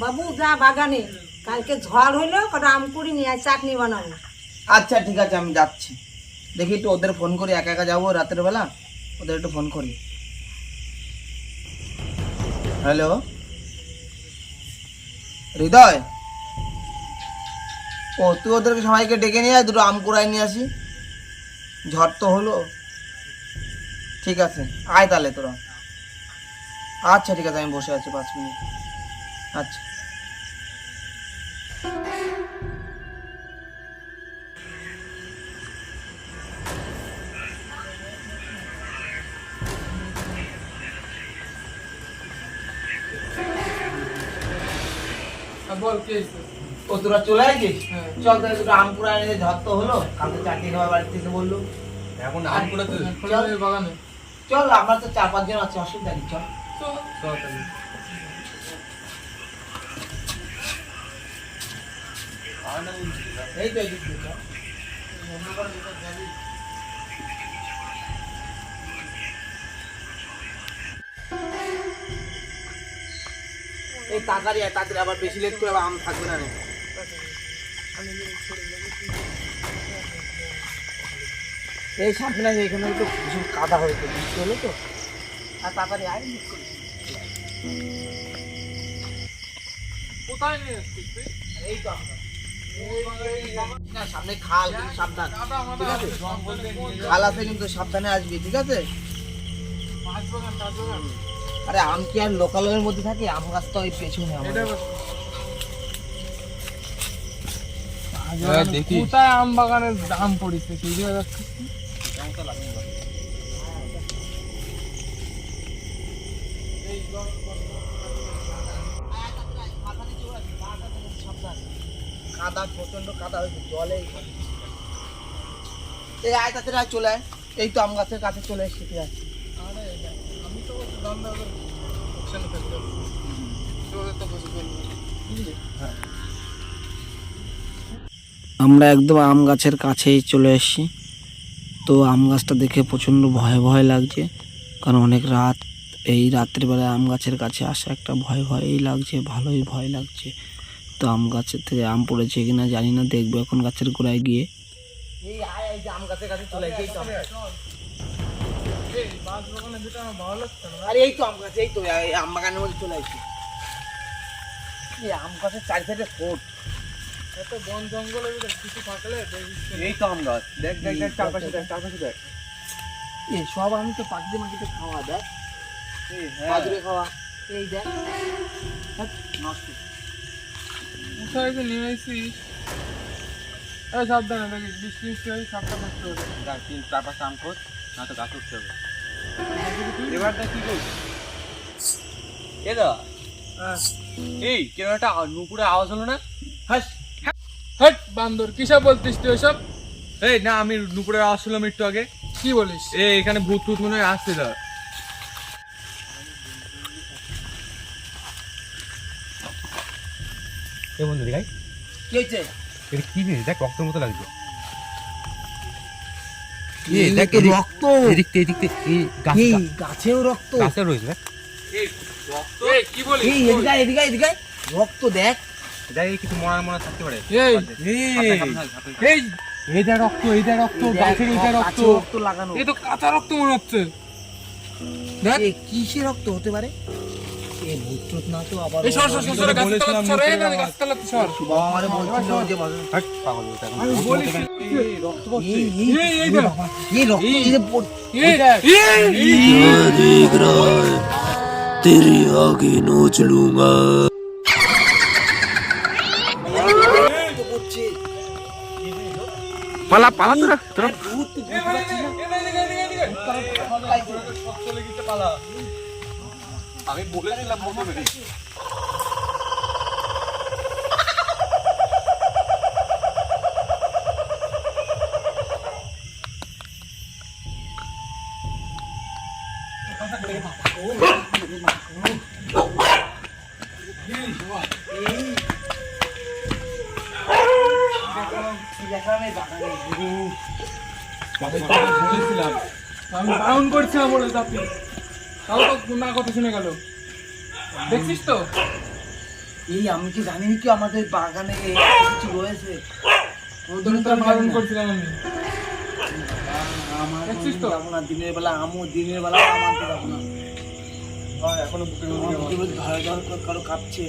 বাবু যা বাগানে, কালকে ঝড় হইলো, কটা আম কুড়ি নিয়ে চাটনি বানাবো। আচ্ছা ঠিক আছে, আমি যাচ্ছি। দেখি একটু ওদের ফোন করি, একা একা যাবো রাতের বেলা, ওদের একটু ফোন করি। হ্যালো হৃদয়, ও তুই ওদেরকে সবাইকে ডেকে নিয়ে আয়, দুটো আম কুড়াই নিয়ে আসি। ঝড় তো হলো, ঠিক আছে আয় তাহলে তোরা। আচ্ছা ঠিক আছে, আমি বসে আছি 5 মিনিট। আচ্ছা বল কে? ও তোরা চলে আসিস? চল তাহলে দুটো আম কুড়াই এনে, ঝড় তো হলো, কালকে চাকরি খাওয়ার বাড়ি থেকে বললো। এখন আম কুড়াতে বাগানে চল, আমরা তো 4-5 জন আছে, অসুবিধা নেই, চল। এই তো এদিক দিয়ে চল। এই তাড়াতাড়ি আয়, তাড়াতাড়ি, আবার বেশি লেট করে আবার আম থাকবে না রে। এই সামনে না, এখানে তো ভীষণ কাদা হয়েছে, বৃষ্টি হলো তো। আর তাড়াতাড়ি আয়, মিস করিস না। কোথায় নিয়ে আসছিস তুই? এই তো আমরা না, সামনে খাল, কিন্তু সাবধান, ঠিক আছে? খাল আছে কিন্তু সাবধানে আসবি, ঠিক আছে? আরে আম কি আর লোকালয়ের মধ্যে থাকে? আম গাছ তো ওই পেছনে আমাদের। দেখি কোথায় আম বাগানের দাম পড়েছে সেই জায়গা যাচ্ছিস তুই? কাদা, প্রচন্ড কাদা হয়েছে, জলে এই আয় তাড়াতাড়ি আয়, চলে আয়। এই তো আম গাছের কাছে চলে এসেছি, ঠিক আছে? আমি তো ধান্দা ওখানে থাকতে তো বসে বলবো। আমরা একদম আম গাছের কাছেই চলে এসেছি। তো আম গাছটা দেখে প্রচণ্ড ভয় ভয় লাগছে, কারণ অনেক রাত, এই রাত্রিবেলায় আম গাছের কাছে আসা একটা ভয় ভয়ই লাগছে, ভালোই ভয় লাগছে। তো আম গাছের থেকে আম পড়েছে কিনা জানি না, দেখবো এখন গাছের গোড়ায় গিয়ে। এই আয়, এই যে আম গাছের কাছে চলে এসেছি। এই বাস বাগানে যেটা আমার ভালো লাগছে না। আরে এই তো আম গাছ, এই তো এই আম বাগানের মধ্যে চলে এসেছি। এই আম গাছের চারি সাইডে ফোট, এত বন জঙ্গলের ভিতরে কিছু থাকলে এই তো আম গাছ, দেখ দেখ দেখ, চারপাশে দেখ, চারপাশে দেখ। এই সব আমি তো পাখিতে মাখিতে খাওয়া, দেখ বাদুড়ে খাওয়া, এই দেখ নষ্ট। কোথায় যে নিয়ে আসিস? এই সাবধানে দেখিস, বৃষ্টি বৃষ্টি হয়ে সাপটা থাকতে হবে। 3-4-5 আম খোঁজ, না তো গাছ উঠতে হবে। এবারটা কি করছিস? এদা এই কেন একটা নুপুরে আওয়াজ হলো না? হাস, হট বান্দর, কিসব বলতিস তুই ওসব? এই না, আমি নুপুরের আওয়াজ শুনলাম একটু আগে। কি বলিস? এখানে ভূত টুত মনে হয় আসছে। দা এ বন্ধু দেখাই, কি হয়েছে? এটা কি জিনিস? দেখ রক্তের মতো লাগছে। রক্ত, গাছেও রক্ত, গাছে রয়েছে। দেখ এই কি বলিস? এই এদিকে এদিকে এদিকে রক্ত দেখ। দেখ কিছু মরা মরা থাকতে পারে। এই এই এইটা রক্ত, এইটা রক্ত, গাছের এইটা রক্ত, রক্ত লাগানো, এই তো কাঁচা রক্ত মনে হচ্ছে। দেখ কিসের রক্ত হতে পারে? এই ভূত টুত না তো আবার? এই সর সর সর, গাছতলা সর, এই না গাছতলা সর। বাবা আমারে বলছিল যে হাট পাগল ওটা এখন। আমি বলিস এই রক্ত পড়ছে, এই দেখ, এই রক্ত এই পড়, এই देख रहा है तेरी आगे नोच लूंगा। রক্ত পড়ছে। পালা পালা তোরা তোরা। ভূত তো এই শক্ত লেগেছে, পালা। আমি বলেছিলাম প্রথমে। দেখা বাগানে বাগানে বলেছিলাম আমি বারণ করছিলাম বলে চাপি, তাও তো না কথা শুনে গেল। দেখছিস তো এই আমি কি জানি কি আমাদের বাগানে এই কিছু রয়েছে? ওদের তো বারণ করছিলাম আমি। আমার দেখছিস তো? যাবো না দিনের বেলা, দিনের বেলা আমাকে যাবো না। এখনো বুকের মধ্যে আমার বুকের মধ্যে ধরে ধরে কারো কাঁপছে।